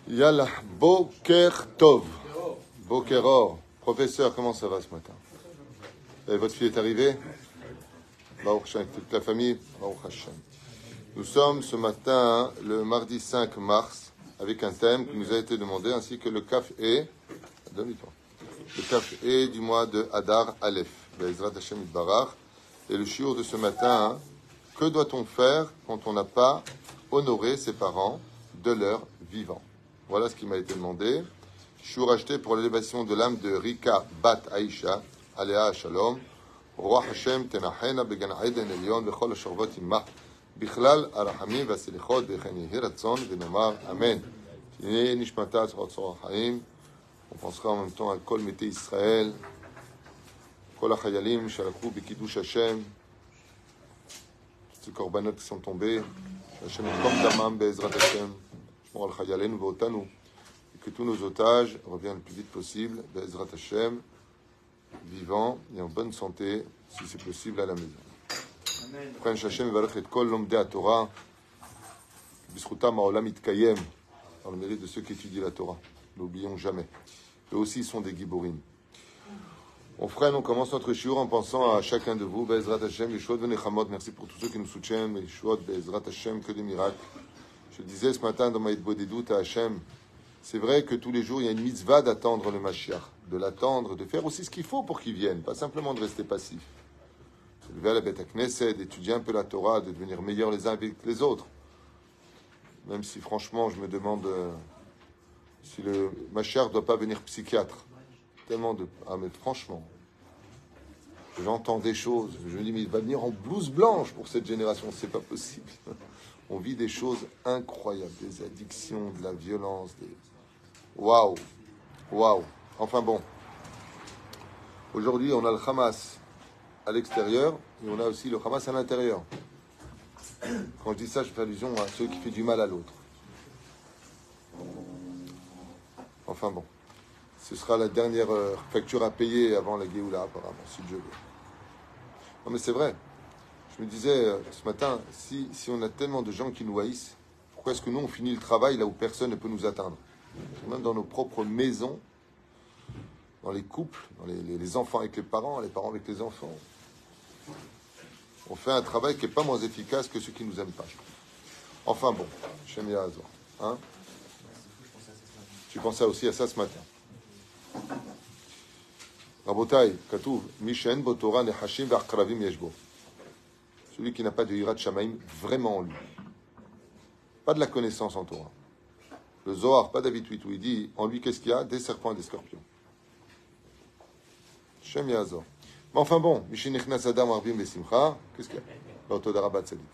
Yallah, Boker Tov. Boker Or. Professeur, comment ça va ce matin? Et votre fille est arrivée? Baruch Hashem, toute la famille? Baruch Hashem. Nous sommes ce matin, le mardi 5 mars, avec un thème qui nous a été demandé, ainsi que le Kaf E, le Kaf E du mois de Adar Aleph, Be'ezrat Hashem Itbarach. Et le shiur de ce matin, que doit-on faire quand on n'a pas honoré ses parents de leur vivant? Voilà ce qui m'a été demandé. Shiur acheté pour l'élévation de l'âme de Rika Bat Aisha, Aléa Shalom, Roi Hashem Tenachena Began Aiden Elion, Bechol Ashorvot Imma, Bichlal Arachamim Vaselichot, Bechen Yehi Ratzon, Venomar Amen. Tine Nishmata Tzorot Tzorot Haim. On pensera en même temps à Kol Mete Israël, Kol HaChayalim, Shalakhu Bekidush Hashem, tous ces korbanot qui sont tombés, Hashem comme Damam Be'ezrat Hashem, Shmor al-Chayalenu Ve'otanu, et que tous nos otages reviennent le plus vite possible, Be'ezrat Hashem, vivants et en bonne santé, si c'est possible, à la maison. Amen. Hashem Yevarech et Kol Lomdei HaTorah, B'zchutam ha'olam yitkayem, par le mérite de ceux qui étudient la Torah. N'oublions jamais. Eux aussi sont des giborim. Mon frère, on commence notre shiur en pensant à chacun de vous. Be'ezrat Hashem, Yeshuot Venechamot. Merci pour tous ceux qui nous soutiennent. Yeshuot, Be'ezrat Hashem, que des miracles. Je disais ce matin dans ma hitbo des doutes à Hashem, c'est vrai que tous les jours, il y a une mitzvah d'attendre le Mashiach, de l'attendre, de faire aussi ce qu'il faut pour qu'il vienne, pas simplement de rester passif. Se lever à la Beth Knesset, d'étudier un peu la Torah, de devenir meilleurs les uns avec les autres. Même si franchement, je me demande si le Mashiach ne doit pas venir psychiatre. Tellement de... Ah mais franchement, j'entends des choses, je me dis mais il va venir en blouse blanche pour cette génération, c'est pas possible. On vit des choses incroyables, des addictions, de la violence, des... Waouh, waouh. Enfin bon, aujourd'hui on a le Hamas à l'extérieur et on a aussi le Hamas à l'intérieur. Quand je dis ça, je fais allusion à ceux qui font du mal à l'autre. Enfin bon, ce sera la dernière facture à payer avant la Géoula, apparemment, si Dieu veut. Non mais c'est vrai. Je me disais ce matin, si on a tellement de gens qui nous haïssent, pourquoi est-ce que nous on finit le travail là où personne ne peut nous atteindre? Même dans nos propres maisons, dans les couples, dans les enfants avec les parents avec les enfants. On fait un travail qui n'est pas moins efficace que ceux qui ne nous aiment pas. Enfin bon, Shem Yahazor. Hein? Tu pensais aussi à ça ce matin. Rabotai, Katouv, Mishen, Botora, Nehashim, V'Akravim, Yeshbo. Celui qui n'a pas de Hirat Shamaim vraiment en lui. Pas de la connaissance en Torah. Le Zohar, pas David Huitou, il dit en lui qu'est-ce qu'il y a? Des serpents et des scorpions. Shem Yahazor. Mais enfin bon, Mishin Echnas Adam Arbim Besimcha, qu'est-ce qu'il y a? L'Autodarabat Tzadik.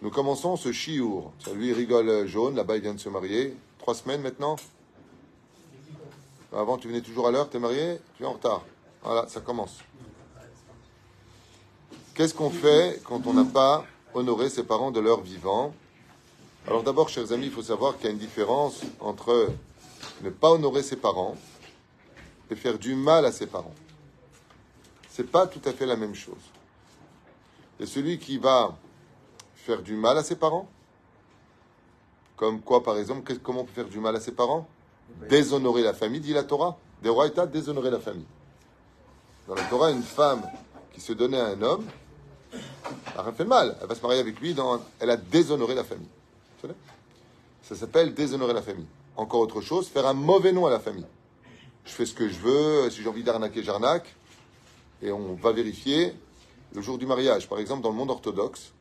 Nous commençons ce shiur. Lui, il rigole jaune, là-bas il vient de se marier. 3 semaines maintenant. Avant, tu venais toujours à l'heure, tu es marié, tu es en retard. Voilà, ça commence. Qu'est-ce qu'on fait quand on n'a pas honoré ses parents de leur vivant? Alors d'abord, chers amis, il faut savoir qu'il y a une différence entre ne pas honorer ses parents et faire du mal à ses parents. C'est pas tout à fait la même chose. Et celui qui va faire du mal à ses parents, comme quoi, par exemple, comment on peut faire du mal à ses parents? Déshonorer la famille, dit la Torah. Des rois états, déshonorer la famille. Dans la Torah, une femme qui se donnait à un homme, elle n'a rien fait de mal. Elle va se marier avec lui, elle a déshonoré la famille. Ça s'appelle déshonorer la famille. Encore autre chose, faire un mauvais nom à la famille. Je fais ce que je veux, si j'ai envie d'arnaquer, j'arnaque. Et on va vérifier le jour du mariage. Par exemple, dans le monde orthodoxe,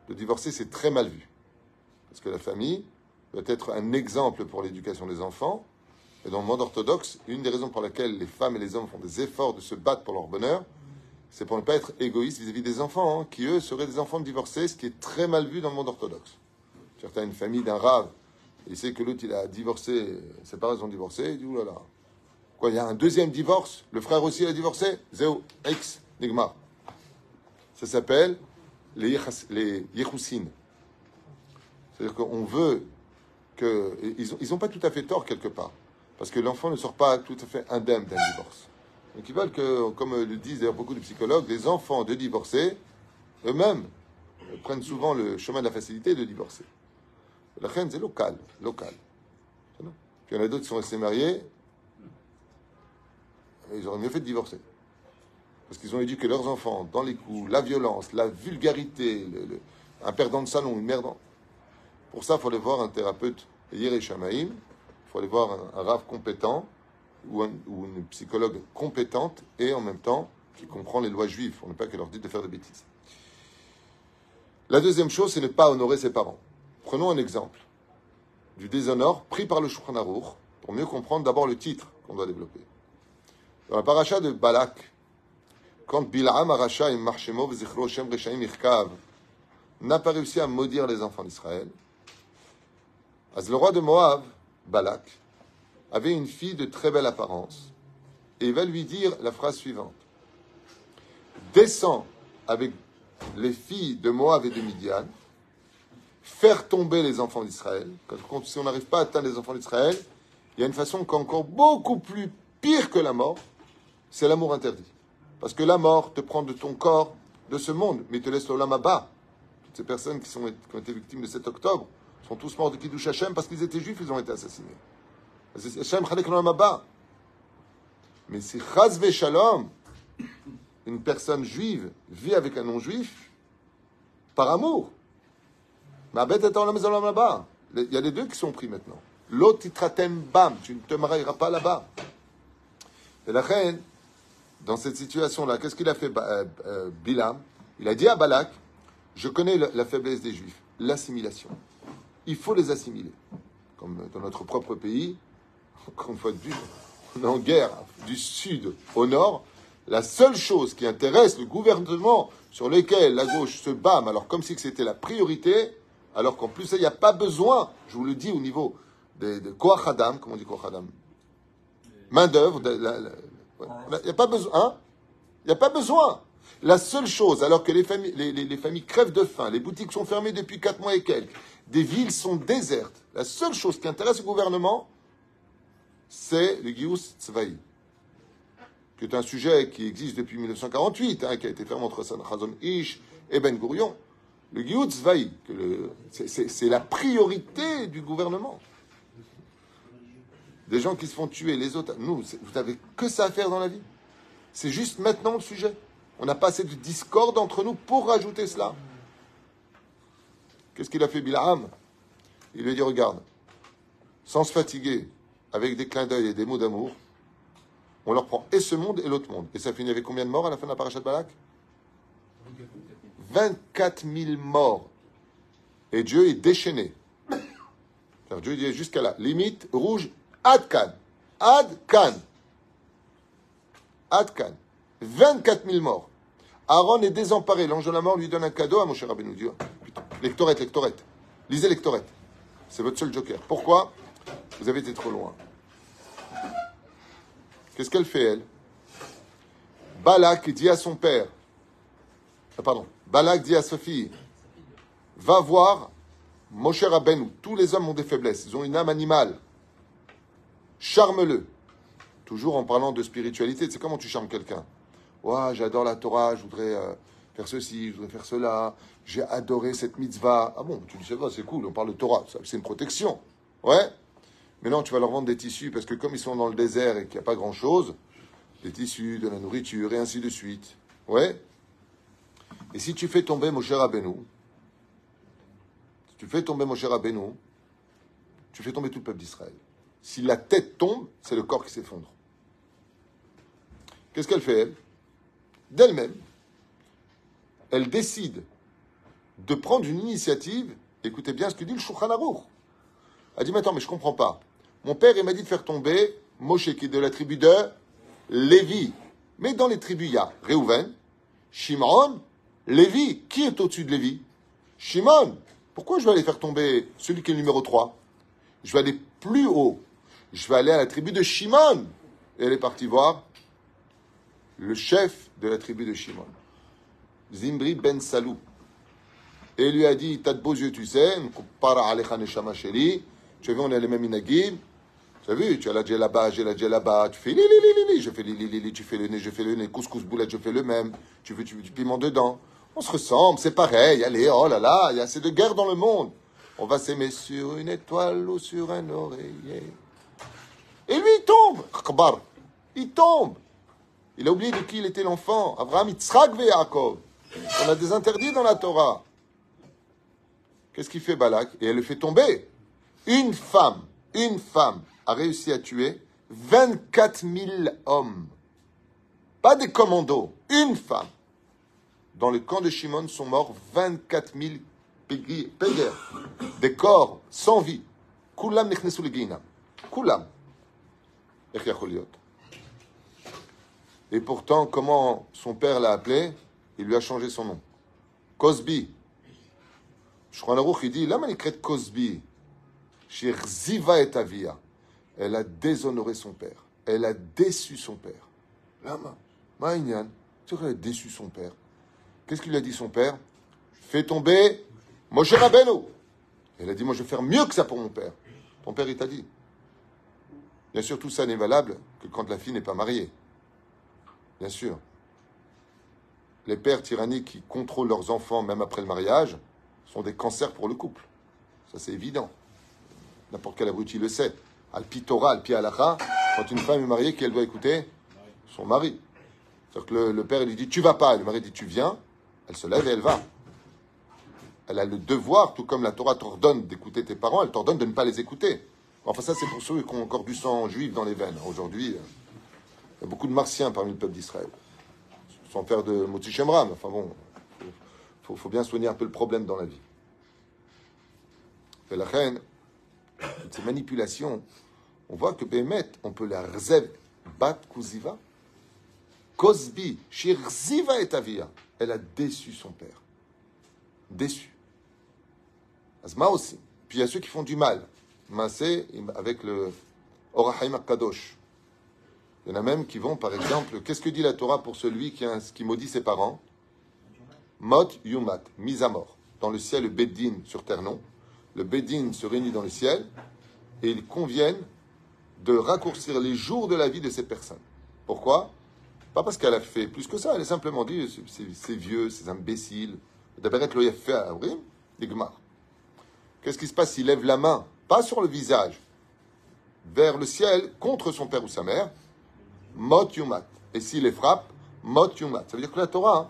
de divorcer, c'est très mal vu. Parce que la famille doit être un exemple pour l'éducation des enfants. Et dans le monde orthodoxe, une des raisons pour laquelle les femmes et les hommes font des efforts de se battre pour leur bonheur, c'est pour ne pas être égoïstes vis-à-vis des enfants, hein, qui eux seraient des enfants divorcés, ce qui est très mal vu dans le monde orthodoxe. Tu as une famille d'un rave, et il sait que l'autre il a divorcé, ses parents ont divorcé, il dit oulala. Quoi, il y a un deuxième divorce, le frère aussi il a divorcé, Zéo, X, Nigma. Ça s'appelle les Yechoussin. C'est-à-dire qu'on veut que... Ils n'ont pas tout à fait tort quelque part. Parce que l'enfant ne sort pas tout à fait indemne d'un divorce. Donc ils veulent que, comme le disent d'ailleurs beaucoup de psychologues, les enfants de divorcer, eux-mêmes, prennent souvent le chemin de la facilité de divorcer. La reine, c'est local. Puis il y en a d'autres qui sont restés mariés, et ils auraient mieux fait de divorcer. Parce qu'ils ont éduqué leurs enfants dans les coups, la violence, la vulgarité, un perdant de salon, une merde. Pour ça, il faut aller voir un thérapeute Yirei Shamaïm, il faut aller voir un rave compétent ou une psychologue compétente et en même temps qui comprend les lois juives. On n'est pas qu'elle leur dit de faire des bêtises. La deuxième chose, c'est ne pas honorer ses parents. Prenons un exemple du déshonneur pris par le Shulchan Aruch pour mieux comprendre d'abord le titre qu'on doit développer. Dans la paracha de Balak, quand Bil'am Arasha im Marshemo v'zichro Shem Reshaim Irkav n'a pas réussi à maudire les enfants d'Israël, le roi de Moab, Balak, avait une fille de très belle apparence et il va lui dire la phrase suivante: descends avec les filles de Moab et de Midian, faire tomber les enfants d'Israël. Si on n'arrive pas à atteindre les enfants d'Israël, il y a une façon qui est encore beaucoup plus pire que la mort, c'est l'amour interdit. Parce que la mort te prend de ton corps, de ce monde, mais te laisse l'olam haba. Toutes ces personnes qui ont été victimes de 7 octobre sont tous morts de Kiddush Hashem parce qu'ils étaient juifs, ils ont été assassinés. Hashem chalek l'olam haba. Mais si chas v'shalom, une personne juive vit avec un non-juif, par amour, il y a les deux qui sont pris maintenant. L'autre, titratem bam, tu ne te marieras pas là-bas. Et la reine, dans cette situation-là, qu'est-ce qu'il a fait Bilam? Il a dit à Balak, je connais la faiblesse des Juifs, l'assimilation. Il faut les assimiler. Comme dans notre propre pays, encore une fois de plus, on est en guerre du sud au nord. La seule chose qui intéresse le gouvernement sur lequel la gauche se bat, alors comme si c'était la priorité, alors qu'en plus, il n'y a pas besoin, je vous le dis au niveau de Koach Adam, comment on dit Koach Adam? Main-d'œuvre, il n'y a pas besoin, hein? Il n'y a pas besoin. La seule chose, alors que les familles crèvent de faim, les boutiques sont fermées depuis 4 mois et quelques, des villes sont désertes, la seule chose qui intéresse le gouvernement, c'est le Gius Tzvaï, qui est un sujet qui existe depuis 1948, hein, qui a été fait entre Chazon Ish et Ben Gurion. Le Gius Tzvaï, c'est la priorité du gouvernement. Des gens qui se font tuer, les autres. Nous, vous n'avez que ça à faire dans la vie. C'est juste maintenant le sujet. On n'a pas assez de discorde entre nous pour rajouter cela. Qu'est-ce qu'il a fait Bil'am? Il lui a dit, regarde, sans se fatiguer, avec des clins d'œil et des mots d'amour, on leur prend et ce monde et l'autre monde. Et ça finit avec combien de morts à la fin de la paracha de Balak? 24 000 morts. Et Dieu est déchaîné. Alors Dieu dit jusqu'à là. Limite rouge. Adkan. Adkan. Adkan. 24 000 morts. Aaron est désemparé. L'ange de la mort lui donne un cadeau à Moshe Rabbeinu. Dieu. Putain. Lectorette. Lisez lectorette. C'est votre seul joker. Pourquoi? Vous avez été trop loin. Qu'est-ce qu'elle fait, elle? Balak dit à son père. Balak dit à sa fille. Va voir Moshe Rabbeinu. Tous les hommes ont des faiblesses. Ils ont une âme animale. Charme-le. Toujours en parlant de spiritualité. C'est comment tu charmes quelqu'un? Ouais, j'adore la Torah, je voudrais faire ceci, je voudrais faire cela. J'ai adoré cette mitzvah. Ah bon, tu dis ça va, c'est cool, on parle de Torah. C'est une protection. Ouais. Mais non, tu vas leur vendre des tissus parce que comme ils sont dans le désert et qu'il n'y a pas grand-chose, des tissus, de la nourriture et ainsi de suite. Ouais. Et si tu fais tomber Moshe Rabbeinu, tu fais tomber tout le peuple d'Israël. Si la tête tombe, c'est le corps qui s'effondre. Qu'est-ce qu'elle fait, elle? D'elle-même, elle décide de prendre une initiative. Écoutez bien ce que dit le Shulchan Aruch. Elle dit, mais attends, mais je ne comprends pas. Mon père, il m'a dit de faire tomber Moshe, qui est de la tribu de Lévi. Mais dans les tribus, il y a Réhouven, Shimon, Lévi. Qui est au-dessus de Lévi? Shimon. Pourquoi je vais aller faire tomber celui qui est le numéro 3? Je vais aller plus haut. Je vais aller à la tribu de Shimon. Et elle est partie voir le chef de la tribu de Shimon, Zimri ben Salou. Et il lui a dit, t'as de beaux yeux, tu sais, tu as vu, on est les mêmes inagim. Tu as vu, tu as la djellaba, j'ai la djellaba, tu fais li, je fais li, tu fais le nez, je fais le nez, couscous boulette, je fais le même, tu veux du piment dedans. On se ressemble, c'est pareil, allez, oh là là, il y a assez de guerre dans le monde. On va s'aimer sur une étoile ou sur un oreiller. Et lui, il tombe. Khbar. Il tombe. Il a oublié de qui il était l'enfant. Abraham, Yitzhak ve Yaakov. On a des interdits dans la Torah. Qu'est-ce qu'il fait Balak? Et elle le fait tomber. Une femme a réussi à tuer 24 000 hommes. Pas des commandos. Une femme. Dans le camp de Shimon sont morts 24 000 péguers. Des corps sans vie. Kulam nechnesu leginam. Kulam. Et pourtant, comment son père l'a appelé? Il lui a changé son nom. Cosby. Shulchan Aruch, il dit, lama nikret Cosby. Shirziva et avia. Elle a déshonoré son père. Elle a déçu son père. Lama. Ma'inyan. Tu sais qu'elle a déçu son père. Qu'est-ce qu'il a dit son père? Fais tomber Moshe Rabbeinu. Elle a dit, moi je vais faire mieux que ça pour mon père. Ton père, il t'a dit. Bien sûr, tout ça n'est valable que quand la fille n'est pas mariée. Bien sûr. Les pères tyranniques qui contrôlent leurs enfants même après le mariage sont des cancers pour le couple. Ça, c'est évident. N'importe quel abruti le sait. Alpi Torah, alpi halakha, quand une femme est mariée, qui elle doit écouter? Son mari. C'est-à-dire que le père, il lui dit, tu vas pas. Et le mari dit, tu viens. Elle se lève et elle va. Elle a le devoir, tout comme la Torah t'ordonne d'écouter tes parents, elle t'ordonne de ne pas les écouter. Enfin, ça, c'est pour ceux qui ont encore du sang juif dans les veines. Aujourd'hui, il y a beaucoup de martiens parmi le peuple d'Israël. Sans faire de Motzi Shemra, mais enfin bon, faut bien soigner un peu le problème dans la vie. Et la reine, toutes ces manipulations, on voit que Bémet, on peut la rzev bat kuziva, Cosby, shirziva et avia. Elle a déçu son père. Déçu. Asma aussi. Puis il y a ceux qui font du mal. Massé avec le Orahaim Kadosh. Il y en a même qui vont, par exemple, qu'est-ce que dit la Torah pour celui qui maudit ses parents? Mot yumat, mise à mort. Dans le ciel, le Beddin, sur terre non. Le Beddin se réunit dans le ciel et ils conviennent de raccourcir les jours de la vie de ces personnes. Pourquoi? Pas parce qu'elle a fait plus que ça, elle a simplement dit, ces vieux, ces imbéciles, d'abord lo yafé à Abrim, des Gemar. Qu'est-ce qui se passe s'il lève la main, pas sur le visage, vers le ciel, contre son père ou sa mère? Mot yumat. Et s'il les frappe, mot yumat. Ça veut dire que la Torah,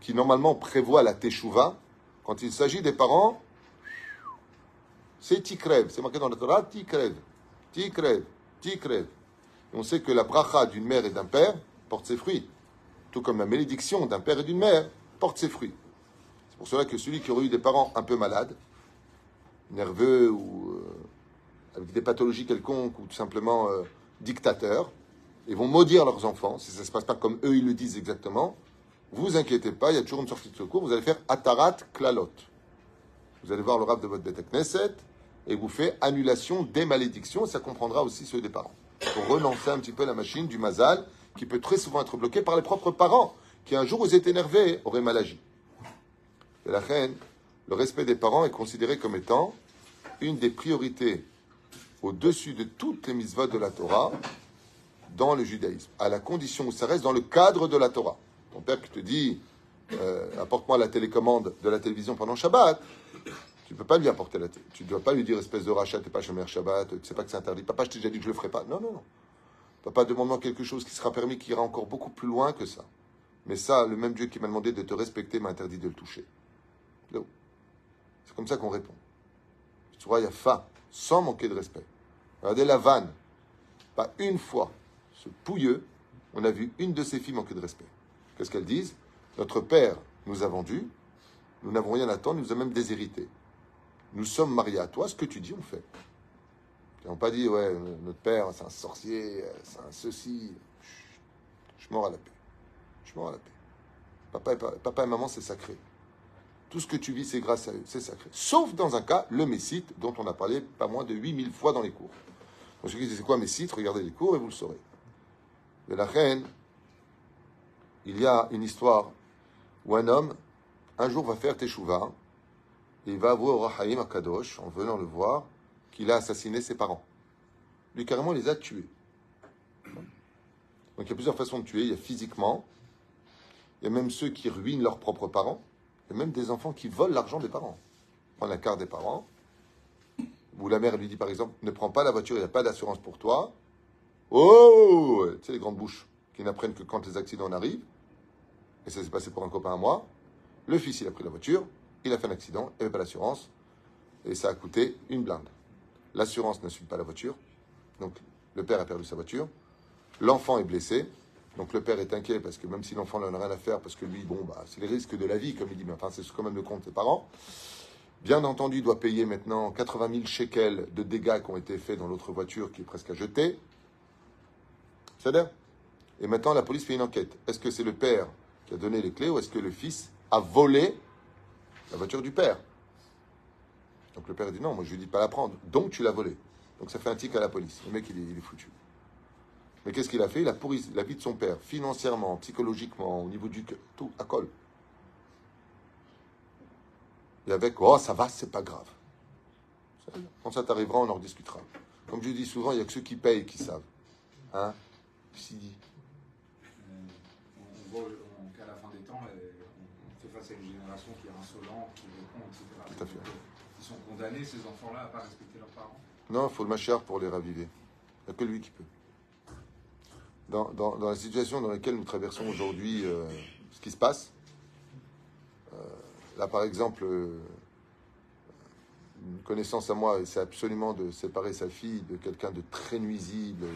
qui normalement prévoit la teshuva, quand il s'agit des parents, c'est tikrev. C'est marqué dans la Torah, tikrev. Tikrev. Tikrev. On sait que la bracha d'une mère et d'un père porte ses fruits. Tout comme la malédiction d'un père et d'une mère porte ses fruits. C'est pour cela que celui qui aurait eu des parents un peu malades, nerveux ou avec des pathologies quelconques ou tout simplement dictateurs, ils vont maudire leurs enfants. Si ça ne se passe pas comme eux ils le disent exactement, vous inquiétez pas, il y a toujours une sortie de secours. Vous allez faire atarat klalot. Vous allez voir le rab de votre Beth Knesset et vous fait annulation des malédictions. Ça comprendra aussi ceux des parents. Pour relancer un petit peu la machine du mazal qui peut très souvent être bloquée par les propres parents qui un jour où ils étaient énervés auraient mal agi. Et la reine, le respect des parents est considéré comme étant une des priorités au-dessus de toutes les mitzvot de la Torah dans le judaïsme, à la condition où ça reste dans le cadre de la Torah. Ton père qui te dit apporte-moi la télécommande de la télévision pendant Shabbat, tu ne peux pas lui apporter la télé. Tu ne dois pas lui dire espèce de rachat, t'es pas chômeur Shabbat, tu ne sais pas que c'est interdit. Papa, je t'ai déjà dit que je ne le ferai pas. Non, non, non. Papa, demande-moi quelque chose qui sera permis, qui ira encore beaucoup plus loin que ça. Mais ça, le même Dieu qui m'a demandé de te respecter m'a interdit de le toucher. C'est comme ça qu'on répond. Tu vois, il y a fa, sans manquer de respect. Regardez la vanne. Pas une fois, ce pouilleux, on a vu une de ses filles manquer de respect. Qu'est-ce qu'elles disent? Notre père nous a vendus, nous n'avons rien à attendre, il nous a même déshérités. Nous sommes mariés à toi, ce que tu dis, on fait. Ils n'ont pas dit, ouais, notre père, c'est un sorcier, c'est un ceci. Je mords à la paix. Je mords à la paix. Papa et maman, c'est sacré. Tout ce que tu vis, c'est grâce à eux, c'est sacré. Sauf dans un cas, le Messite, dont on a parlé pas moins de 8000 fois dans les cours. Donc, je dis, c'est quoi Messite? Regardez les cours et vous le saurez. De la reine, il y a une histoire où un homme, un jour, va faire teshuva, et il va avouer au Rahaim à Kadosh, en venant le voir, qu'il a assassiné ses parents. Lui, carrément, les a tués. Donc, il y a plusieurs façons de tuer. Il y a physiquement, il y a même ceux qui ruinent leurs propres parents, il y a même des enfants qui volent l'argent des parents. Prends la carte des parents, où la mère lui dit, par exemple, ne prends pas la voiture, il n'y a pas d'assurance pour toi, Oh, tu sais, les grandes bouches qui n'apprennent que quand les accidents en arrivent. Et ça s'est passé pour un copain à moi. Le fils, il a pris la voiture, il a fait un accident, il n'y avait pas l'assurance, et ça a coûté une blinde. L'assurance n'assume pas la voiture, donc le père a perdu sa voiture. L'enfant est blessé, donc le père est inquiet parce que même si l'enfant n'en a rien à faire, parce que lui, bon, bah, c'est les risques de la vie, comme il dit, mais enfin, c'est quand même le compte de ses parents. Bien entendu, il doit payer maintenant 80 000 shekels de dégâts qui ont été faits dans l'autre voiture qui est presque à jeter. C'est-à-dire. Et maintenant, la police fait une enquête. Est-ce que c'est le père qui a donné les clés ou est-ce que le fils a volé la voiture du père? Donc le père dit non, moi je lui dis pas la prendre. Donc tu l'as volée. Donc ça fait un tic à la police. Le mec, il est foutu. Mais qu'est-ce qu'il a fait? Il a pourri la vie de son père, financièrement, psychologiquement, au niveau du cœur, tout, à col. Et avec, oh ça va, c'est pas grave. Quand ça t'arrivera, on en rediscutera. Comme je dis souvent, il n'y a que ceux qui payent qui savent. Hein? Si. On voit qu'à la fin des temps, on fait face à une génération qui est insolente, qui répond, etc. Tout à fait. Ils sont condamnés, ces enfants-là, à ne pas respecter leurs parents. Non, il faut le machar pour les raviver. Il n'y a que lui qui peut. Dans la situation dans laquelle nous traversons aujourd'hui, ce qui se passe, là par exemple, une connaissance à moi, c'est absolument de séparer sa fille de quelqu'un de très nuisible,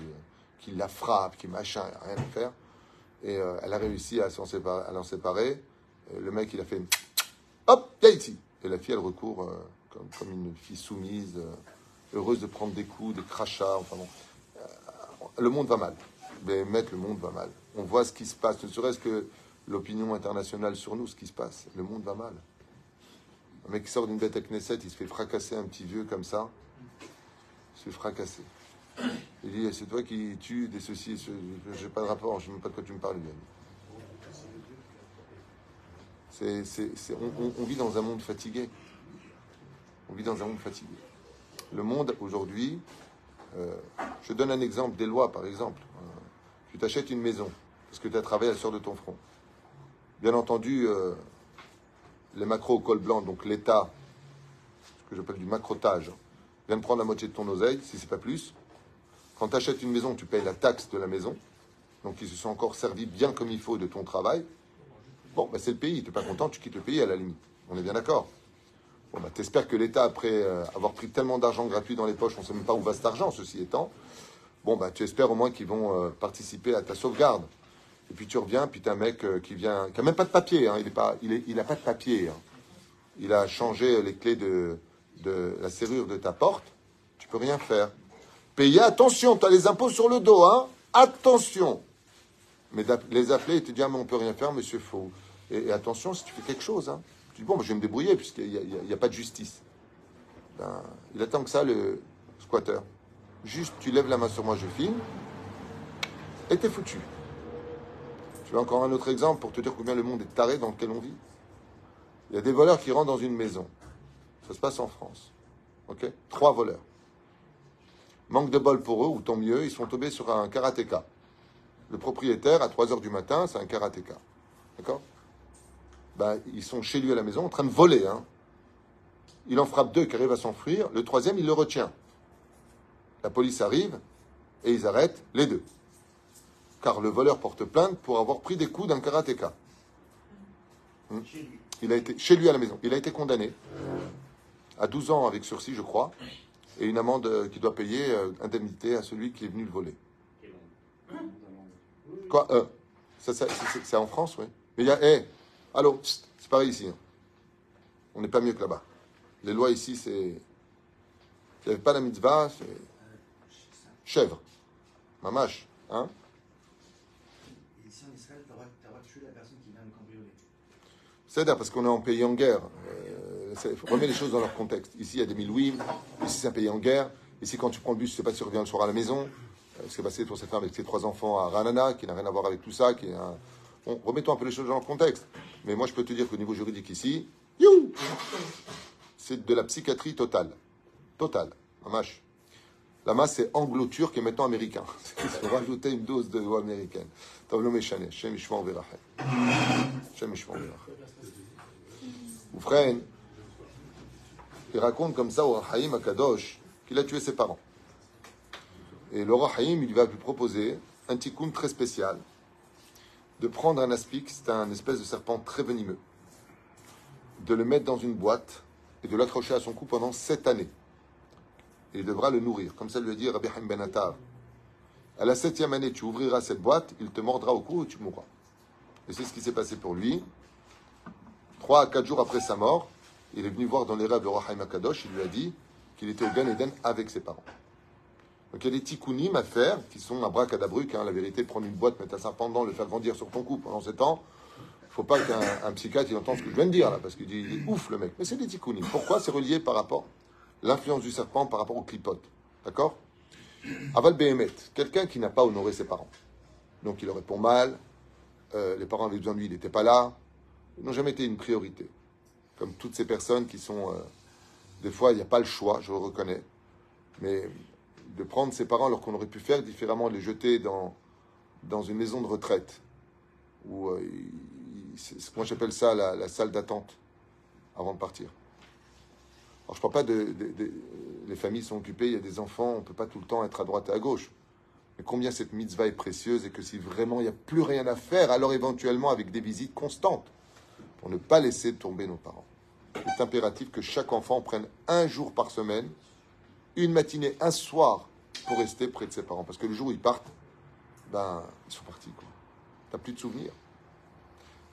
qui la frappe, qui machin, rien à faire. Et elle a réussi à l'en séparer. Et le mec, il a fait hop, viens ici. Et la fille, elle recourt comme une fille soumise, heureuse de prendre des coups, des crachats. Enfin bon, le monde va mal. Mais mec, le monde va mal. On voit ce qui se passe, ne serait-ce que l'opinion internationale sur nous, ce qui se passe. Le monde va mal. Un mec qui sort d'une bête à Knesset, il se fait fracasser un petit vieux comme ça. Il se fait fracasser. Il dit, c'est toi qui tues des ceci, j'ai pas de rapport, je ne sais même pas de quoi tu me parles. On vit dans un monde fatigué. On vit dans un monde fatigué. Le monde, aujourd'hui, je donne un exemple, des lois, par exemple. Tu t'achètes une maison, parce que tu as travaillé, elle sort de ton front. Bien entendu, les macros au col blanc, donc l'État, ce que j'appelle du macrotage, vient de prendre la moitié de ton oseille, si c'est pas plus. Quand tu achètes une maison, tu payes la taxe de la maison. Donc, ils se sont encore servis bien comme il faut de ton travail. Bon, ben, c'est le pays. Tu n'es pas content, tu quittes le pays à la limite. On est bien d'accord. Bon, ben, t'espères que l'État, après avoir pris tellement d'argent gratuit dans les poches, on ne sait même pas où va cet argent, ceci étant. Bon, ben, tu espères au moins qu'ils vont participer à ta sauvegarde. Et puis tu reviens, puis tu as un mec qui vient, qui n'a même pas de papier. Hein, il n'a pas de papier. Hein. Il a changé les clés de la serrure de ta porte. Tu peux rien faire. Payer, attention, tu as les impôts sur le dos, hein. Attention. Mais les appeler et te dire, ah, mais on ne peut rien faire, monsieur, faut. Et attention, si tu fais quelque chose, hein. Tu dis, bon, je vais me débrouiller, puisqu'il n'y a pas de justice. Ben, il attend que ça, le squatter. Juste, tu lèves la main sur moi, je filme, et t'es foutu. Tu veux encore un autre exemple pour te dire combien le monde est taré dans lequel on vit? Il y a des voleurs qui rentrent dans une maison. Ça se passe en France. Ok? 3 voleurs. Manque de bol pour eux, ou tant mieux, ils sont tombés sur un karatéka. Le propriétaire, à 3h du matin, c'est un karatéka. D'accord? Ben, ils sont chez lui à la maison en train de voler. Hein. Il en frappe 2 qui arrivent à s'enfuir. Le 3e, il le retient. La police arrive et ils arrêtent les 2. Car le voleur porte plainte pour avoir pris des coups d'un karatéka. Il a été chez lui à la maison. Il a été condamné à 12 ans avec sursis, je crois, et une amende qui doit payer indemnité à celui qui est venu le voler. Quoi c'est en France, oui. Mais il y a... allô, c'est pareil ici. Hein. On n'est pas mieux que là-bas. Les lois ici, c'est... Il n'y avait pas la mitzvah, c'est... Chèvre. Mamache. Hein? Ici en Israël, tu auras tué la personne qui vient de cambrioler. C'est-à-dire parce qu'on est en pays en guerre. Remets les choses dans leur contexte. Ici, il y a des milouïm. Ici, c'est un pays en guerre. Ici, quand tu prends le bus, tu ne sais pas si tu reviens le soir à la maison. Ce qui est passé pour cette femme avec ses 3 enfants à Ranana, qui n'a rien à voir avec tout ça. Bon, remettons un peu les choses dans leur contexte. Mais moi, je peux te dire qu'au niveau juridique ici, c'est de la psychiatrie totale. Totale. Mamache. La masse, c'est anglo-turc et maintenant américain. Ils ont rajouté une dose de loi américaine. Oufren, il raconte comme ça au Haïm Akadosh qu'il a tué ses parents. Et le Roi Haïm, il va lui proposer un tikkun très spécial, de prendre un aspic, c'est un espèce de serpent très venimeux, de le mettre dans une boîte et de l'accrocher à son cou pendant 7 années. Et il devra le nourrir. Comme ça lui a dit Rabbi Haïm Ben Attar. À la 7e année, tu ouvriras cette boîte, il te mordra au cou et tu mourras. Et c'est ce qui s'est passé pour lui. 3 à 4 jours après sa mort, il est venu voir dans les rêves le Roi Haïm HaKadosh, il lui a dit qu'il était au Gan Eden avec ses parents. Donc il y a des tikkunim à faire qui sont abracadabruques. La vérité, prendre une boîte, mettre un serpent dedans, le faire grandir sur ton cou pendant 7 ans, il ne faut pas qu'un psychiatre il entende ce que je viens de dire là, parce qu'il dit il est ouf le mec. Mais c'est des tikkunim. Pourquoi? C'est relié par rapport à l'influence du serpent par rapport au clipote. D'accord? Aval Behemet, quelqu'un qui n'a pas honoré ses parents. Donc il répond mal, les parents avaient besoin de lui, il n'était pas là. Ils n'ont jamais été une priorité. Comme toutes ces personnes qui sont... des fois, il n'y a pas le choix, je le reconnais. Mais de prendre ses parents alors qu'on aurait pu faire différemment, de les jeter dans une maison de retraite. Ou moi j'appelle ça la salle d'attente avant de partir. Alors je ne parle pas les familles sont occupées, il y a des enfants, on ne peut pas tout le temps être à droite et à gauche. Mais combien cette mitzvah est précieuse et que si vraiment il n'y a plus rien à faire, alors éventuellement avec des visites constantes, pour ne pas laisser tomber nos parents. Il est impératif que chaque enfant prenne un jour par semaine, une matinée, un soir, pour rester près de ses parents. Parce que le jour où ils partent, ben, ils sont partis, quoi. T'as plus de souvenirs.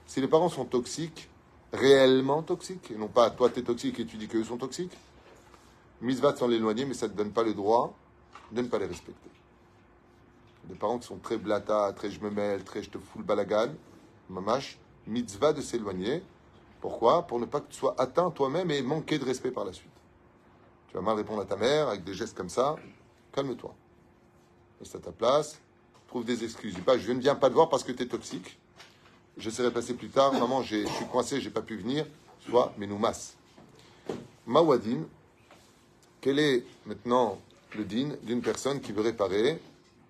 Si les parents sont toxiques, réellement toxiques, et non pas toi t'es toxique et tu dis qu'eux sont toxiques, mitzvah de s'en éloigner, mais ça ne te donne pas le droit de ne pas les respecter. Des parents qui sont très blata, très je me mêle, très je te fous le balagan, mamash, mitzvah de s'éloigner. Pourquoi? Pour ne pas que tu sois atteint toi-même et manquer de respect par la suite. Tu vas mal répondre à ta mère avec des gestes comme ça, calme-toi. Reste à ta place, trouve des excuses. Dis pas, je ne viens pas te voir parce que tu es toxique. Je serai passé plus tard. Maman, je suis coincé, j'ai pas pu venir. Soit, mais nous masse. Mawadin, quel est maintenant le din d'une personne qui veut réparer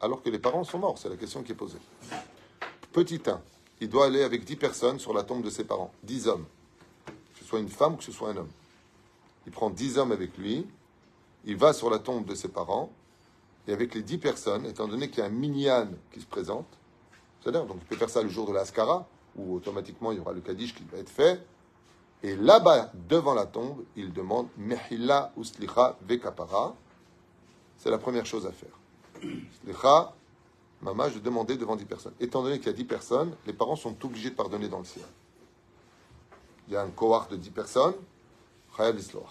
alors que les parents sont morts? C'est la question qui est posée. Petit 1, il doit aller avec 10 personnes sur la tombe de ses parents. 10 hommes. Que ce soit une femme ou que ce soit un homme. Il prend 10 hommes avec lui. Il va sur la tombe de ses parents. Et avec les 10 personnes, étant donné qu'il y a un minyan qui se présente, c'est-à-dire, donc il peut faire ça le jour de la Haskara, où automatiquement il y aura le Kaddish qui va être fait. Et là-bas, devant la tombe, il demande Mehila uslicha vekapara. C'est la première chose à faire. Slicha, mamash, de demander devant 10 personnes. Étant donné qu'il y a 10 personnes, les parents sont obligés de pardonner dans le ciel. Il y a un kohar de 10 personnes, Chayal Isloach.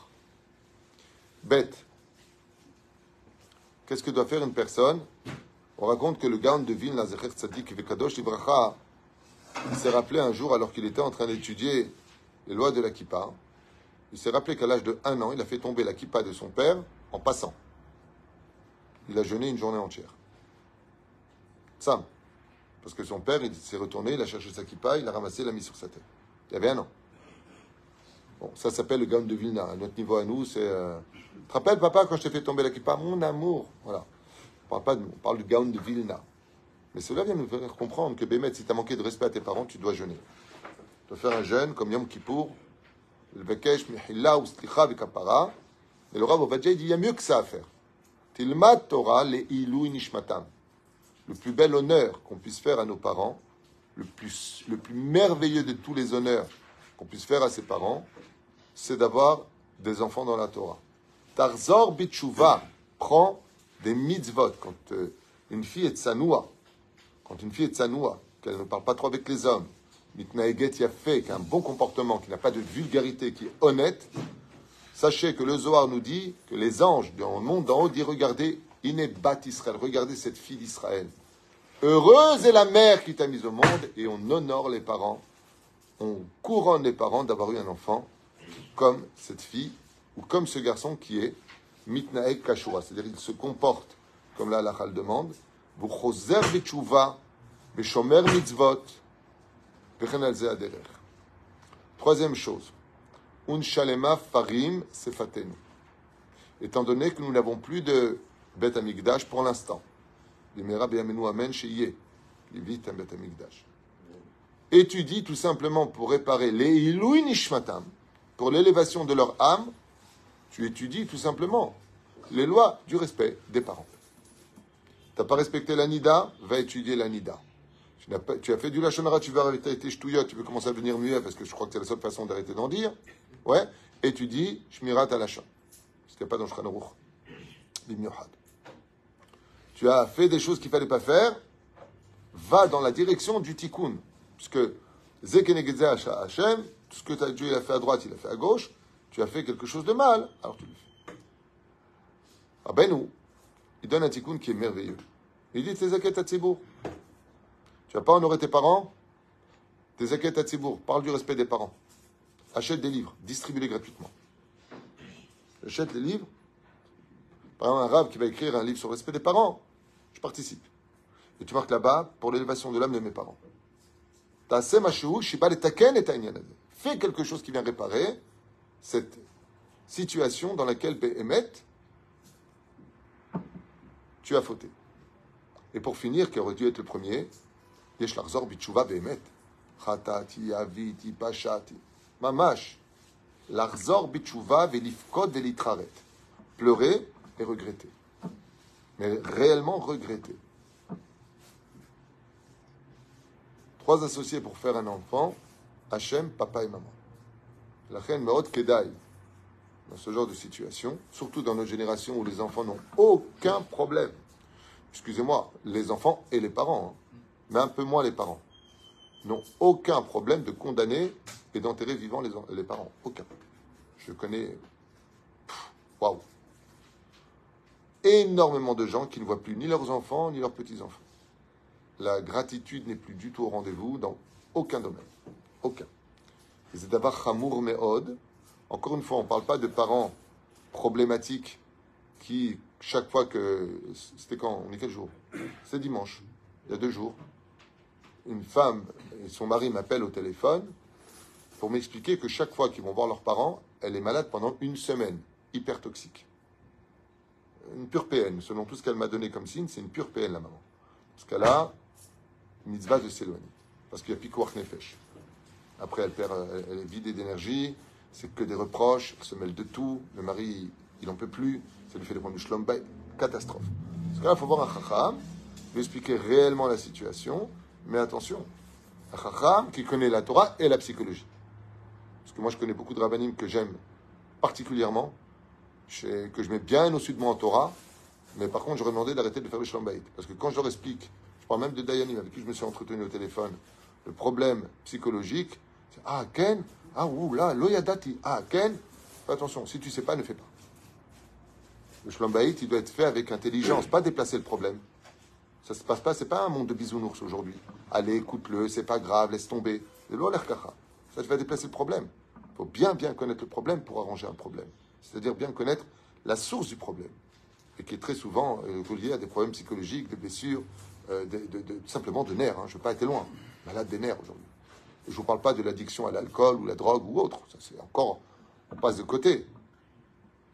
Bête. Qu'est-ce que doit faire une personne? On raconte que le Gaon de Vilna, Zecher Tzadik Vekadosh Ibracha, il s'est rappelé un jour, alors qu'il était en train d'étudier les lois de la Kippa, il s'est rappelé qu'à l'âge de 1 an, il a fait tomber la Kippa de son père en passant. Il a jeûné une journée entière. Ça. Parce que son père, il s'est retourné, il a cherché sa Kippa, il a ramassé, il l'a mis sur sa tête. Il y avait 1 an. Bon, ça s'appelle le Gaon de Vilna. À notre niveau à nous, c'est... Tu te rappelles, papa, quand je t'ai fait tomber la Kippa? Mon amour. Voilà. On parle pas de nous, on parle du Gaon de Vilna. Mais cela vient nous faire comprendre que, Bémet, si tu as manqué de respect à tes parents, tu dois jeûner. Tu dois faire un jeûne comme Yom Kippour, le Vekesh, Mihila, Ustlicha, Vekapara. Et le Rav Ovadja, il dit, il y a mieux que ça à faire. Tilmat Torah, le Ilou Nishmatam. Le plus bel honneur qu'on puisse faire à nos parents, le plus merveilleux de tous les honneurs qu'on puisse faire à ses parents, c'est d'avoir des enfants dans la Torah. Tarzor Bitshuva prend des mitzvot. Quand une fille est tsanoua, qu'elle ne parle pas trop avec les hommes, mitnaeget yafé, qui a un bon comportement, qui n'a pas de vulgarité, qui est honnête, sachez que le Zohar nous dit que les anges dans le monde d'en haut disent, regardez, Inebat Israël, regardez cette fille d'Israël. Heureuse est la mère qui t'a mise au monde, et on honore les parents, on couronne les parents d'avoir eu un enfant comme cette fille, ou comme ce garçon qui est mitnaeg kashura, c'est-à-dire il se comporte comme la halakha le demande, v'chozer b'tshuva, b'shomer mitzvot, v'chen al ze aderer. Troisième chose, un shalema farim sefatenu. Étant donné que nous n'avons plus de Bet Hamikdash pour l'instant, b'mera b'yamenu amen sheyeh, vite un Bet Hamikdash. Étudie tout simplement pour réparer les ilui nishmatam, pour l'élévation de leur âme. Tu étudies tout simplement les lois du respect des parents. n'as pas respecté la Nida, va étudier la Nida. Tu as fait du Lachon Hara, tu vas arrêter, tu as été ch'touillotte, tu veux commencer à devenir muet, parce que je crois que c'est la seule façon d'arrêter d'en dire. Ouais, et tu dis Shmirat al-Lachon. Ce qu'il n'y a pas dans Shulchan Aruch. Bimyohad. Tu as fait des choses qu'il ne fallait pas faire, va dans la direction du tikkun. Puisque Zekenegedze Hashem, tout ce que Dieu a fait à droite, il a fait à gauche, tu as fait quelque chose de mal, alors tu le fais. Ah ben nous, il donne un tikkun qui est merveilleux. Il dit, tes zaket à Tzibour. Tu n'as pas honoré tes parents, tes zaket à Tzibour. Parle du respect des parents. Achète des livres, distribue-les gratuitement. Achète les livres. Par exemple, un rave qui va écrire un livre sur le respect des parents, je participe. Et tu marques là-bas, pour l'élévation de l'âme de mes parents. Fais quelque chose qui vient réparer cette situation dans laquelle tu as fauté. Et pour finir, qui aurait dû être le premier, Yesh Larzor Bitshuva Behemet. Chatati, Aviti, Pashati. Mamash. Larzor Bitshuva Velifkod Velitraret. Pleurer et regretter. Mais réellement regretter. 3 associés pour faire un enfant, Hachem, papa et maman. La reine Meod Kedai. Dans ce genre de situation, surtout dans notre génération où les enfants n'ont aucun problème. Excusez-moi, les enfants et les parents, hein, mais un peu moins les parents, n'ont aucun problème de condamner et d'enterrer vivants les parents. Aucun. Je connais... Waouh. Énormément de gens qui ne voient plus ni leurs enfants, ni leurs petits-enfants. La gratitude n'est plus du tout au rendez-vous dans aucun domaine. Aucun. C'est d'abord Chamour Meod. Encore une fois, on ne parle pas de parents problématiques qui, chaque fois que... C'était quand? On est quel jour? C'est dimanche. Il y a 2 jours. Une femme et son mari m'appellent au téléphone pour m'expliquer que chaque fois qu'ils vont voir leurs parents, elle est malade pendant 1 semaine. Hyper toxique. Une pure PN. Selon tout ce qu'elle m'a donné comme signe, c'est une pure PN, la maman. Parce qu'elle a une mitzvah de s'éloigner. Parce qu'il y a Pikuach Nefesh. Après, elle est vidée d'énergie. C'est que des reproches. Elle se mêle de tout. Le mari, il n'en peut plus. Ça lui fait des points de shlom bayit. Catastrophe. Parce que là, il faut voir un chacham, lui expliquer réellement la situation. Mais attention, un chacham qui connaît la Torah et la psychologie. Parce que moi, je connais beaucoup de rabbanim que j'aime particulièrement, que je mets bien au-dessus de moi en Torah. Mais par contre, j'aurais demandé d'arrêter de faire le shlom bayit. Parce que quand je leur explique, je parle même de Dayanim avec qui je me suis entretenu au téléphone, le problème psychologique, c'est « Ah, Ken, ah, ouh, là, loyadati, ah, Ken ». Fais attention, si tu ne sais pas, ne fais pas. Le shlom bayit, il doit être fait avec intelligence, pas déplacer le problème. Ça se passe pas, c'est pas un monde de bisounours aujourd'hui. Allez, écoute-le, c'est pas grave, laisse tomber. C'est l'olerkacha. Ça te va déplacer le problème. Il faut bien connaître le problème pour arranger un problème. C'est-à-dire bien connaître la source du problème. Et qui est très souvent lié à des problèmes psychologiques, des blessures, simplement de nerfs. Hein. Je ne veux pas être loin. Malade des nerfs aujourd'hui. Et je ne vous parle pas de l'addiction à l'alcool ou la drogue ou autre. Ça, c'est encore... On passe de côté.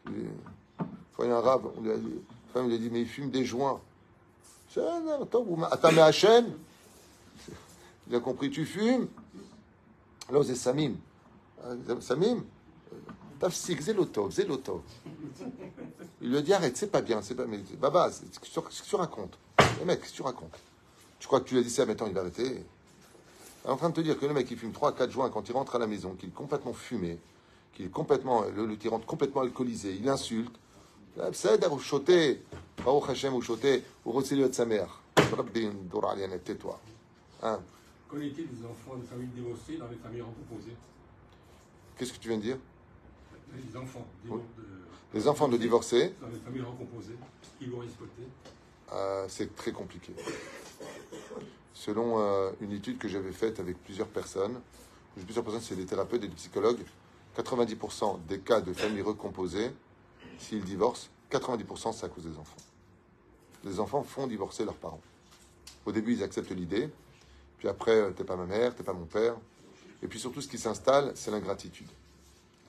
Une fois, il y a un rave, la femme lui a dit, mais il fume des joints. Attends, mais Hachem, il a compris, tu fumes. Là, c'est Samim. Samim, tafsik, zélotov. Il lui a dit, arrête, c'est pas bien, c'est pas... Mais Baba, qu'est-ce que tu racontes? Le mec, qu'est-ce que tu racontes? Tu crois que tu lui as dit ça, maintenant il va arrêter? Il est en train de te dire que le mec, il fume 3-4 joints quand il rentre à la maison, qu'il est complètement fumé, qu'il est complètement... Le tyran complètement alcoolisé, il insulte. C'est d'avoir choté, Baruch Hashem ou choté, ou Rotsiliot de sa mère. Tais-toi. Hein? Qu'en est-il des enfants de familles divorcées dans les familles recomposées? Qu'est-ce que tu viens de dire? Les enfants les enfants de divorcés dans les familles recomposées, qui vont exploiter. C'est très compliqué. Selon une étude que j'avais faite avec plusieurs personnes, c'est des thérapeutes et des psychologues, 90% des cas de familles recomposées, s'ils divorcent, 90% c'est à cause des enfants. Les enfants font divorcer leurs parents. Au début, ils acceptent l'idée, puis après, t'es pas ma mère, t'es pas mon père. Et puis surtout, ce qui s'installe, c'est l'ingratitude.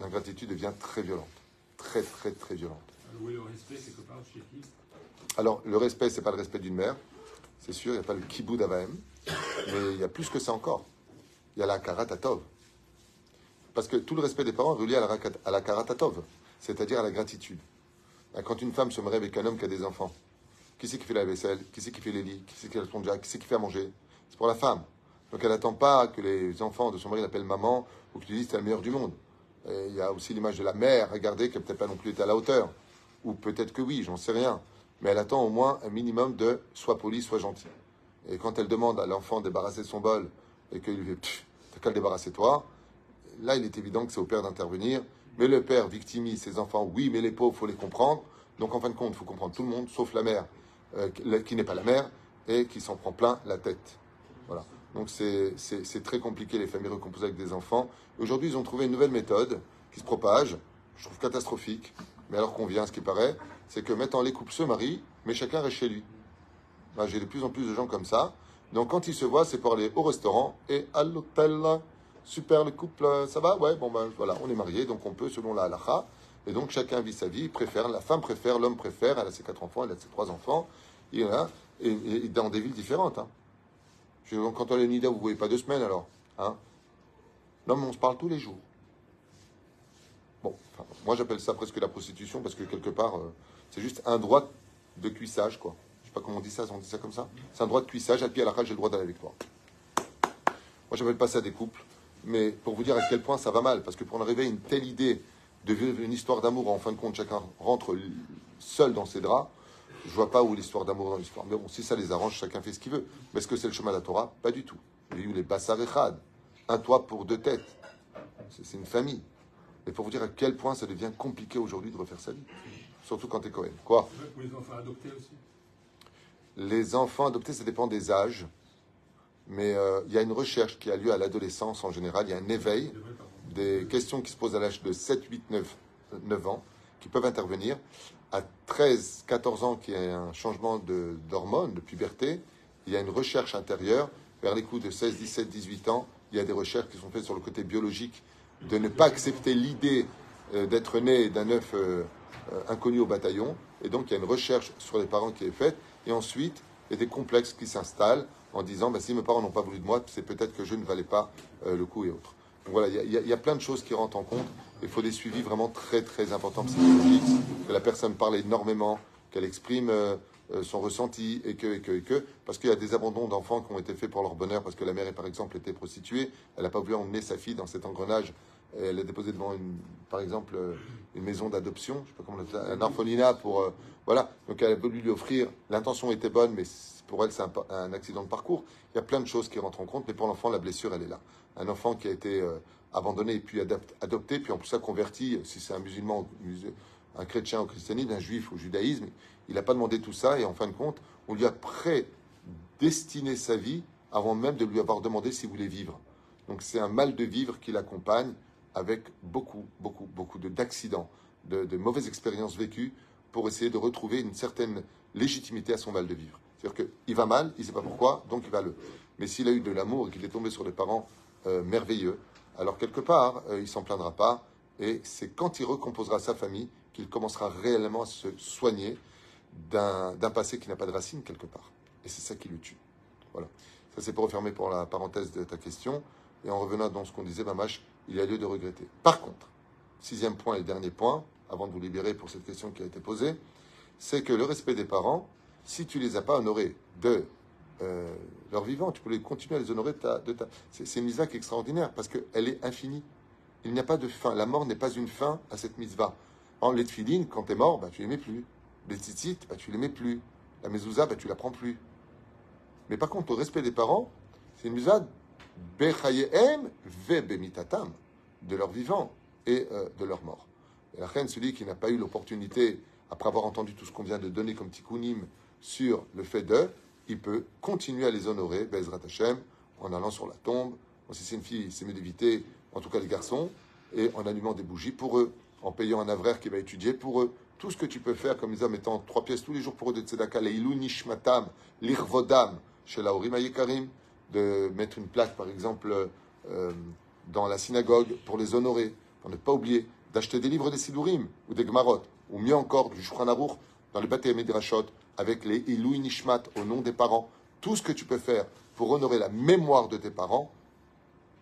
L'ingratitude devient très violente. Très, très, très violente. Alors, oui, le respect, quelque part, chez qui? Alors, le respect, c'est pas le respect d'une mère. C'est sûr, il n'y a pas le kiboud avahem. Mais il y a plus que ça encore. Il y a la karatatov. Parce que tout le respect des parents est relié à la karatatov, c'est-à-dire à la gratitude. Quand une femme se marie avec un homme qui a des enfants, Qui c'est qui fait la vaisselle? Qui c'est qui fait les lits? Qui c'est qui fait la spongia? Qui c'est qui fait à manger? C'est pour la femme. Donc elle n'attend pas que les enfants de son mari l'appellent maman ou que tu dises c'est la meilleure du monde. Et il y a aussi l'image de la mère, regardez, qui n'a peut-être pas non plus été à la hauteur. Ou peut-être que oui, j'en sais rien. Mais elle attend au moins un minimum de sois poli, sois gentil. Et quand elle demande à l'enfant de débarrasser son bol et qu'il lui fait t'as qu'à le débarrasser toi, là il est évident que c'est au père d'intervenir. Mais le père victimise ses enfants, oui, mais les pauvres, il faut les comprendre. Donc en fin de compte, il faut comprendre tout le monde, sauf la mère, qui n'est pas la mère, et qui s'en prend plein la tête. Voilà. Donc c'est très compliqué, les familles recomposées avec des enfants. Aujourd'hui, ils ont trouvé une nouvelle méthode qui se propage, je trouve catastrophique, mais alors qu'on vient, ce qui paraît, c'est que maintenant les couples se marient, mais chacun reste chez lui. Ben, j'ai de plus en plus de gens comme ça. Donc quand ils se voient, c'est pour aller au restaurant et à l'hôtel. Super, le couple, ça va? Ouais, bon ben voilà, on est mariés, donc on peut, selon la halakha. Et donc chacun vit sa vie, préfère, la femme préfère, l'homme préfère, elle a ses 4 enfants, elle a ses 3 enfants, et dans des villes différentes. Hein. Quand on est à Nida, vous ne voyez pas 2 semaines alors. Hein. Non, mais on se parle tous les jours. Bon, enfin, moi j'appelle ça presque la prostitution, parce que quelque part, c'est juste un droit de cuissage, quoi. Je sais pas comment on dit ça comme ça. C'est un droit de cuissage, à pied à la rage, j'ai le droit d'aller avec toi. Moi j'appelle pas ça des couples, mais pour vous dire à quel point ça va mal, parce que pour en arriver à une telle idée de vivre une histoire d'amour, en fin de compte, chacun rentre seul dans ses draps, je vois pas où l'histoire d'amour dans l'histoire. Mais bon, si ça les arrange, chacun fait ce qu'il veut. Mais est-ce que c'est le chemin de la Torah? Pas du tout. Il y a eu les Bassar Echad, un toit pour 2 têtes. C'est une famille. Et pour vous dire à quel point ça devient compliqué aujourd'hui de refaire sa vie. Surtout quand t'es Cohen. Quoi? Pour les enfants adoptés aussi. Les enfants adoptés, ça dépend des âges. Mais il y a une recherche qui a lieu à l'adolescence en général. Il y a un éveil des questions qui se posent à l'âge de 7, 8, 9 ans qui peuvent intervenir. À 13, 14 ans, qu'il y a un changement d'hormones, de puberté, il y a une recherche intérieure. Vers les coups de 16, 17, 18 ans, il y a des recherches qui sont faites sur le côté biologique de ne pas accepter l'idée d'être né d'un œuf inconnu au bataillon. Et donc, il y a une recherche sur les parents qui est faite. Et ensuite, il y a des complexes qui s'installent en disant si mes parents n'ont pas voulu de moi, c'est peut-être que je ne valais pas le coup et autres. Donc voilà, il y a plein de choses qui rentrent en compte. Il faut des suivis vraiment très très importants psychologiques, que la personne parle énormément, qu'elle exprime son ressenti et que parce qu'il y a des abandons d'enfants qui ont été faits pour leur bonheur, parce que la mère, par exemple, était prostituée, elle n'a pas voulu emmener sa fille dans cet engrenage, et elle l'a déposée devant par exemple, une maison d'adoption, je sais pas comment on appelle ça, un orphelinat pour voilà. Donc elle a voulu lui offrir, l'intention était bonne, mais pour elle c'est un accident de parcours. Il y a plein de choses qui rentrent en compte, mais pour l'enfant la blessure elle est là. Un enfant qui a été abandonné et puis adopté, puis en plus ça converti, si c'est un musulman, un chrétien au christianisme, un juif au judaïsme, il n'a pas demandé tout ça et en fin de compte, on lui a prédestiné sa vie avant même de lui avoir demandé s'il voulait vivre. Donc c'est un mal de vivre qui l'accompagne avec beaucoup d'accidents, de mauvaises expériences vécues pour essayer de retrouver une certaine légitimité à son mal de vivre. C'est-à-dire qu'il va mal, il ne sait pas pourquoi, donc il va le. Mais s'il a eu de l'amour et qu'il est tombé sur des parents merveilleux, alors quelque part, il ne s'en plaindra pas. Et c'est quand il recomposera sa famille qu'il commencera réellement à se soigner d'un passé qui n'a pas de racine quelque part. Et c'est ça qui le tue. Voilà. Ça, c'est pour refermer pour la parenthèse de ta question. Et en revenant dans ce qu'on disait, Mamash, il y a lieu de regretter. Par contre, 6e point et dernier point, avant de vous libérer pour cette question qui a été posée, c'est que le respect des parents, si tu ne les as pas honorés de leur vivant, tu peux continuer à les honorer c'est une mitzvah qui est extraordinaire parce qu'elle est infinie. Il n'y a pas de fin. La mort n'est pas une fin à cette mitzvah. En les tefilines, quand tu es mort, tu ne les mets plus. Les tzitzit, tu ne les mets plus. La mezouza, tu ne la prends plus. Mais par contre, au respect des parents, c'est une mitzvah bechayehem ve bemitatam, de leur vivant et de leur mort. Et la reine, celui qui n'a pas eu l'opportunité, après avoir entendu tout ce qu'on vient de donner comme tikkunim sur le fait il peut continuer à les honorer, Bezrat Hashem, en allant sur la tombe. Si c'est une fille, c'est mieux d'éviter, en tout cas les garçons, et en allumant des bougies pour eux, en payant un avraire qui va étudier pour eux. Tout ce que tu peux faire comme les hommes, mettant 3 pièces tous les jours pour eux de tzedaka, leilou nishmatam, lirvodam, chez la Horim Ayekarim, de mettre une plaque, par exemple, dans la synagogue pour les honorer, pour ne pas oublier, d'acheter des livres des Sidurim ou des Gemarot, ou mieux encore du Shulchan Aruch dans le Batei Midrashot, avec les Ilui Nishmat au nom des parents. Tout ce que tu peux faire pour honorer la mémoire de tes parents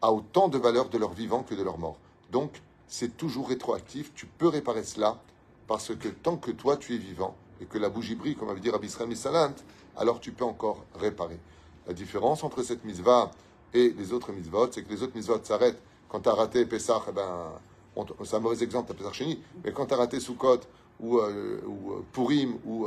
a autant de valeur de leur vivant que de leur mort. Donc, c'est toujours rétroactif. Tu peux réparer cela parce que tant que toi, tu es vivant, et que la bougie brille, comme avait dit Rabbi Israël Salant, alors tu peux encore réparer. La différence entre cette mitzvah et les autres mitzvot, c'est que les autres mitzvot s'arrêtent quand tu as raté Pessah, c'est un mauvais exemple, tu as Pessah Sheni, mais quand tu as raté Sukkot ou Purim ou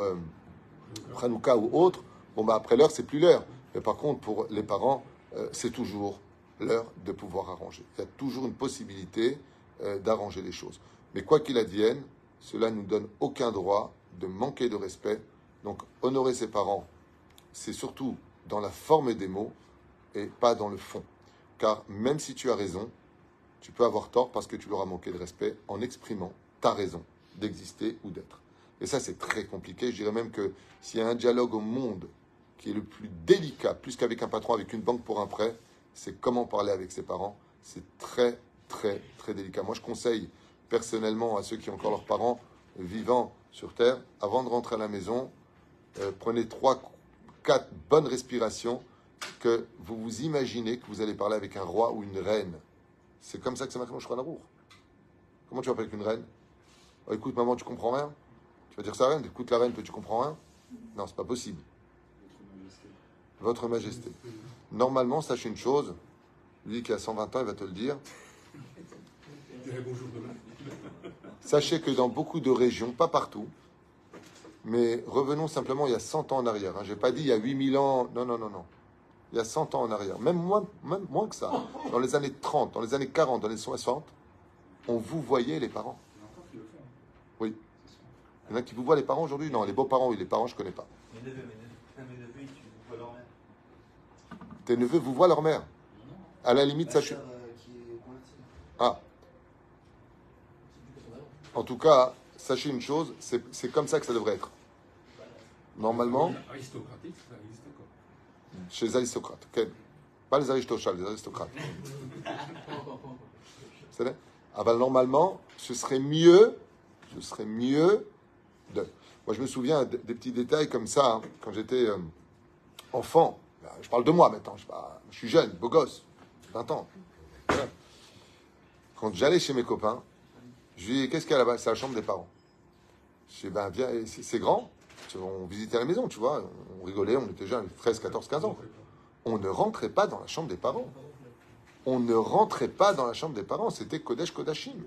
Hanouka ou autre, bon bah après l'heure, c'est plus l'heure. Mais par contre, pour les parents, c'est toujours l'heure de pouvoir arranger. Il y a toujours une possibilité d'arranger les choses. Mais quoi qu'il advienne, cela ne nous donne aucun droit de manquer de respect. Donc, honorer ses parents, c'est surtout dans la forme des mots et pas dans le fond. Car même si tu as raison, tu peux avoir tort parce que tu leur as manqué de respect en exprimant ta raison d'exister ou d'être. Et ça, c'est très compliqué. Je dirais même que s'il y a un dialogue au monde qui est le plus délicat, plus qu'avec un patron, avec une banque pour un prêt, c'est comment parler avec ses parents. C'est très, très, très délicat. Moi, je conseille personnellement à ceux qui ont encore leurs parents vivant sur Terre, avant de rentrer à la maison, prenez 3, 4 bonnes respirations, que vous vous imaginez que vous allez parler avec un roi ou une reine. C'est comme ça que ça marche au Shulchan Aruch. Comment tu vas parler avec une reine? Oh, écoute, maman, tu comprends rien? Tu vas dire ça à la reine? Écoute, la reine, tu comprends rien? Non, c'est pas possible. Votre Majesté. Normalement, sachez une chose, lui qui a 120 ans, il va te le dire. Bonjour demain. Sachez que dans beaucoup de régions, pas partout, mais revenons simplement il y a 100 ans en arrière. Je n'ai pas dit il y a 8000 ans. Non, non, non, non. Il y a 100 ans en arrière. Même moins que ça. Dans les années 30, dans les années 40, dans les 60, on vous voyait les parents. Oui. Il y en a qui vous voient les parents aujourd'hui? Non, les beaux-parents, oui. Les parents, je ne connais pas. Mes neveux, ils voient leur mère. Tes neveux vous voient leur mère? À la limite, sachez... Qui est convertie. Ah. En tout cas, sachez une chose, c'est comme ça que ça devrait être. Normalement, Aristocratique, ça existe encore. chez les aristocrates. Okay. Pas les aristochals, les aristocrates. C'est vrai? Ah ben, normalement, ce serait mieux de... Moi, je me souviens des petits détails comme ça, hein, quand j'étais enfant. Je parle de moi maintenant, je suis jeune, beau gosse, 20 ans. Voilà. Quand j'allais chez mes copains, je lui dis, qu'est-ce qu'il y a là-bas? C'est la chambre des parents. Je dis, ben, viens, c'est grand. On visitait la maison, tu vois. On rigolait, on était jeunes, 13, 14, 15 ans. On ne rentrait pas dans la chambre des parents. On ne rentrait pas dans la chambre des parents. C'était Kodesh Kodashim.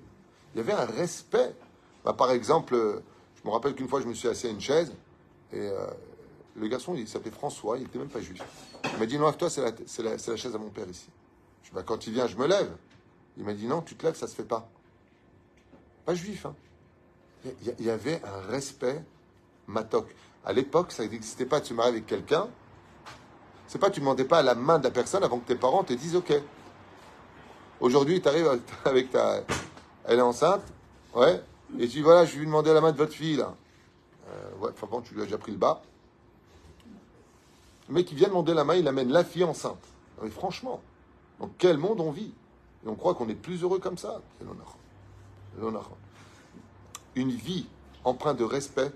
Il y avait un respect. Ben, par exemple, je me rappelle qu'une fois, je me suis assis à une chaise et le garçon, il s'appelait François, il n'était même pas juif. Il m'a dit, non, toi, c'est la chaise à mon père ici. Je dis, ben, quand il vient, je me lève. Il m'a dit, non, tu te lèves, ça se fait pas. Pas juif, hein. Il y avait un respect matok. À l'époque, ça n'existait pas de se marier avec quelqu'un. C'est pas, tu ne demandais pas à la main de la personne avant que tes parents te disent OK. Aujourd'hui, tu arrives avec ta... Elle est enceinte, ouais, et tu dis, voilà, je vais lui demander la main de votre fille, là. Ouais, enfin bon, tu lui as déjà pris le bas. Le mec qui vient demander la main, il amène la fille enceinte. Non, mais franchement, dans quel monde on vit? Et on croit qu'on est plus heureux comme ça. C'est l'honneur. Une vie empreinte de respect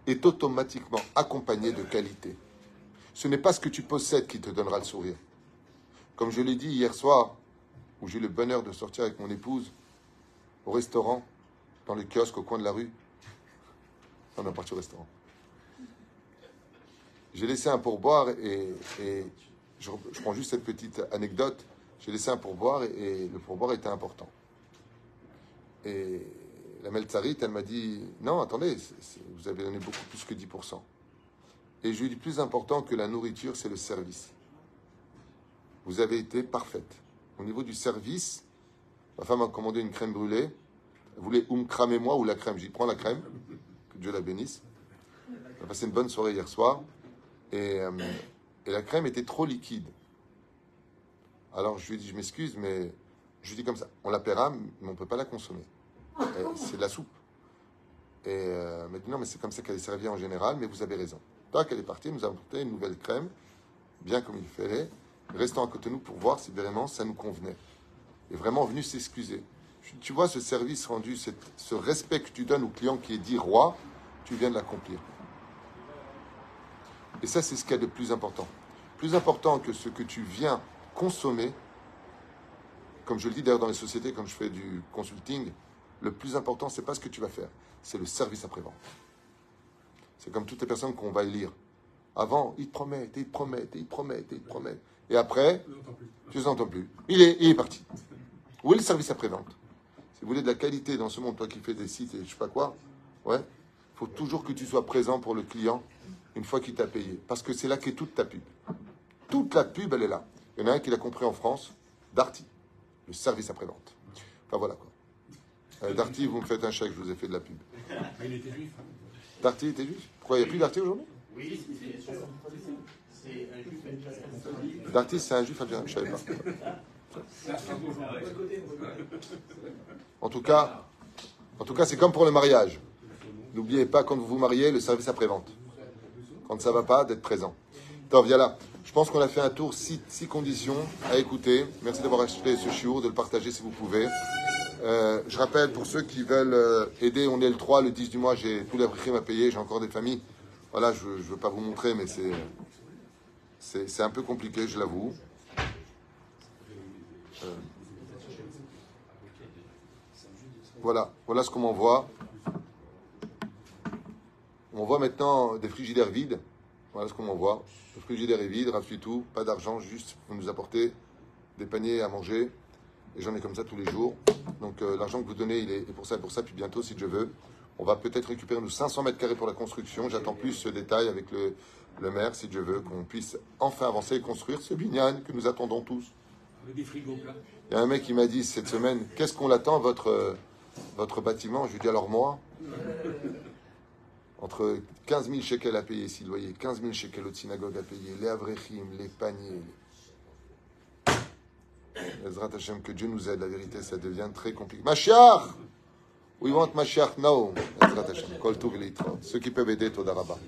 est automatiquement accompagnée de qualité. Ce n'est pas ce que tu possèdes qui te donnera le sourire. Comme je l'ai dit hier soir, où j'ai eu le bonheur de sortir avec mon épouse au restaurant, dans le kiosque au coin de la rue. On est parti au restaurant. J'ai laissé un pourboire et je prends juste cette petite anecdote. J'ai laissé un pourboire et le pourboire était important. Et la Meltzarit, elle m'a dit, non, attendez, vous avez donné beaucoup plus que 10%. Et je lui ai dit, plus important que la nourriture, c'est le service. Vous avez été parfaite. Au niveau du service, ma femme a commandé une crème brûlée. Elle voulait cramez-moi ou la crème. J'ai dit, prends la crème, que Dieu la bénisse. On a passé une bonne soirée hier soir. Et la crème était trop liquide. Alors je lui ai dit, je m'excuse, mais je lui ai dit comme ça, on la paiera, mais on ne peut pas la consommer. C'est de la soupe. Et elle m'a dit, non, mais c'est comme ça qu'elle est servie en général, mais vous avez raison. Tac, elle est partie, nous avons apporté une nouvelle crème, bien comme il fallait, restant à côté de nous pour voir si vraiment ça nous convenait. Et vraiment venu s'excuser. Tu vois, ce service rendu, ce respect que tu donnes au client qui est dit roi, tu viens de l'accomplir. Et ça, c'est ce qu'il y a de plus important. Plus important que ce que tu viens consommer, comme je le dis d'ailleurs dans les sociétés, quand je fais du consulting, le plus important, c'est pas ce que tu vas faire, c'est le service après-vente. C'est comme toutes les personnes qu'on va élire. Avant, ils te promettent, et ils te promettent, et ils te promettent, et ils te promettent. Et après, tu ne les entends plus. Il est parti. Où est le service après-vente? Si vous voulez de la qualité dans ce monde, toi qui fais des sites et je sais pas quoi, ouais, il faut toujours que tu sois présent pour le client une fois qu'il t'a payé. Parce que c'est là qu'est toute ta pub. Toute la pub, elle est là. Il y en a un qui l'a compris en France, Darty, le service après-vente. Enfin voilà quoi. Darty, vous me faites un chèque, je vous ai fait de la pub. Il était juif. Darty était juif? Pourquoi il n'y a plus Darty aujourd'hui? Oui, c'est un juif. Darty, c'est un juif algérien, je ne savais pas. En tout cas, c'est comme pour le mariage. N'oubliez pas, quand vous vous mariez, le service après-vente. Quand ça ne va pas, d'être présent. Attends, viens là. Je pense qu'on a fait un tour, 6 conditions à écouter. Merci d'avoir acheté ce chiour, de le partager si vous pouvez. Je rappelle, pour ceux qui veulent aider, on est le 3, le 10 du mois, j'ai tous les primes à payer, j'ai encore des familles. Voilà, je ne veux pas vous montrer, mais c'est un peu compliqué, je l'avoue. Voilà ce qu'on m'envoie. On voit maintenant des frigidaires vides. Voilà ce qu'on m'envoie. Le frigidaire est vide, rafle tout, pas d'argent, juste vous nous apportez des paniers à manger. Et j'en ai comme ça tous les jours. Donc l'argent que vous donnez, il est pour ça. Puis bientôt, si Dieu veut, on va peut-être récupérer nos 500 mètres carrés pour la construction. J'attends plus ce détail avec le maire, si Dieu veut, qu'on puisse enfin avancer et construire ce binyan que nous attendons tous. Avec des frigos plats. Il y a un mec qui m'a dit cette semaine, qu'est-ce qu'on l'attend, votre bâtiment? Je lui dis, alors moi, entre 15 000 shekels à payer ici, le loyer, 15 000 shekels aux synagogues à payer, les avrechim, les paniers. Ezrat Hashem, que Dieu nous aide, la vérité, ça devient très compliqué. Mashiach! We want Mashiach now. Ezrat Hashem. Kol Tov Leitro. Ceux qui peuvent aider, Toda Rabba.